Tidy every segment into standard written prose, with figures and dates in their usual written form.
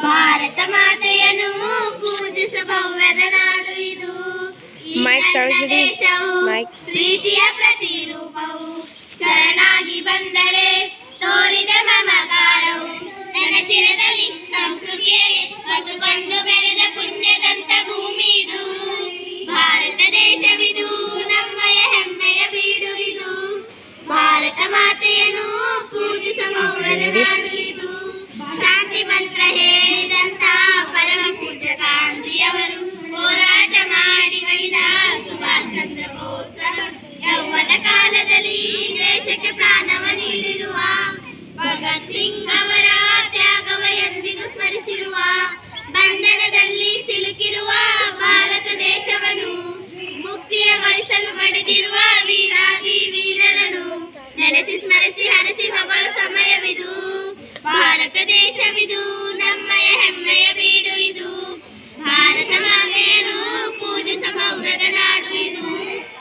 ಭಾರತ ಮಾತೆಯನ್ನು ಪೂಜಿಸುವ ಭವ್ಯದ ನಾಡು ಇದು. ಈ ನನ್ನ ದೇಶವು ಪ್ರೀತಿಯ ಪ್ರತಿರೂಪವು. ಶರಣಾಗಿ ಬಂದರೆ ತೋರಿದ ಮಮಕಾರವು. ನನ್ನ ಶಿರದಲ್ಲಿ ಸಂಸ್ಕೃತಿಯೇ ಹೊತ್ತುಕೊಂಡು ಬೆಳೆದ ಪುಣ್ಯದಂತ ಭೂಮಿ ಇದು. ಭಾರತ ದೇಶವಿದು, ನಮ್ಮಯ ಹೆಮ್ಮೆಯ ಬೀಡುವಿದು. ಭಾರತ ಮಾತೆಯನ್ನು ಪೂಜಿಸುವ ಭವ್ಯದ ನಾಡು ಇದು. ಶಾಂತಿ ಮಂತ್ರ ಹೇಳಿದಂತ ಪರಮ ಪೂಜ್ಯ ಗಾಂಧಿಯವರು ಹೋರಾಟ ಮಾಡಿ ಮಡಿದ ಸುಭಾಷ್ ಚಂದ್ರ ಬೋಸ್ ಅವರು ಯೌವನ ಕಾಲದಲ್ಲಿ ದೇಶಕ್ಕೆ ಪ್ರಾಣವ ನೀಡಿರುವ ಭಗತ್ ಸಿಂಗ್ ಅವರ ತ್ಯಾಗವ ಎಂದಿಗೂ ಸ್ಮರಿಸಿರುವ ಬಂಧನದಲ್ಲಿ ಸಿಲುಕಿರುವ ಭಾರತ ದೇಶವನ್ನು ಮುಕ್ತಿಯಗೊಳಿಸಲು ಮಡಿದಿರುವ ವೀರಾದಿ ವೀರರನ್ನು ನೆನೆಸಿ ಸ್ಮರಿಸಿ ಹರಸಿ ಹೊಗಳ ಸಮಯವಿದು. ಭಾರತ ದೇಶವಿದು, ನಮ್ಮಯ ಹೆಮ್ಮೆಯ ಬೀಡು ಇದು. ಭಾರತ ಮಾತೆಯನ್ನು ಪೂಜಿಸುವ ಭವ್ಯದ ನಾಡು ಇದು.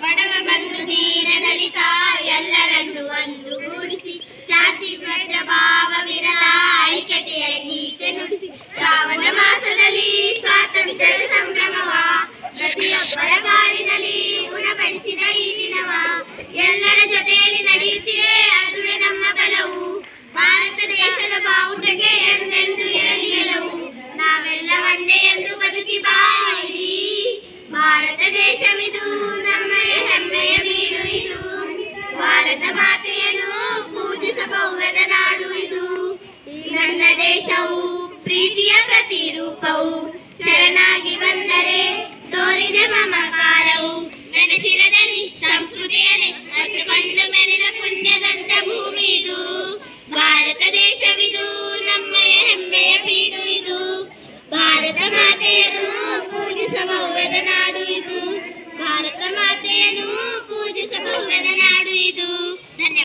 ಬಡವ ಬಂಧು ದೀನ ದಲಿತ ಎಲ್ಲರನ್ನು ಒಂದುಗೂಡಿಸಿ ಶಾಂತಿ ಬದ್ಧ ಭಾವವಿರದ ಐಕ್ಯತೆಯ ಗೀತೆ ನುಡಿಸಿ ಶ್ರಾವಣ ಮಾಸದಲ್ಲಿ ಸ್ವಾತಂತ್ರ್ಯದ ಸಂಭ್ರಮವ ಪ್ರತಿಯೊಬ್ಬರ ಬಾಳಿನಲ್ಲಿ ಉಣಬಡಿಸಿದ ಈ ದಿನವ ಎಲ್ಲರ ಜೊತೆಯಲ್ಲಿ ನಡೆಯುತ್ತಿದೆ, ಅದುವೇ ನಮ್ಮ ಬಲವು. ಭಾರತ ದೇಶದ ಬಾವುಟಕ್ಕೆ ಎಂದೆಂದು ಇರಲಿ ಗೆಲುವು. ನಾವೆಲ್ಲ ಒಂದೇ ಎಂದು ಬದುಕಿ ಬಾಳಿರಿ. ಭಾರತ ದೇಶವಿದು, ನಮ್ಮಯ ಹೆಮ್ಮೆಯ ಬೀಡು ಇದು. ಭಾರತ ಮಾತೆಯನ್ನು ಪೂಜಿಸುವ ಭವ್ಯದ ನಾಡು ಇದು. ಈ ನನ್ನ ದೇಶವು ಪ್ರೀತಿಯ ಪ್ರತಿರೂಪವು. ಶರಣಾಗಿ ಬಂದರೆ ತೋರಿದ ಮಮಕಾರವು. ನನ್ನ ಶಿರದಲ್ಲಿ ಸಂಸ್ಕೃತಿಯನ್ನೇ ಹೊತ್ತುಕೊಂಡು ಮೆರೆದ ಪುಣ್ಯದಂತ ಭೂಮಿ ಇದು. ಭಾರತ ದೇಶ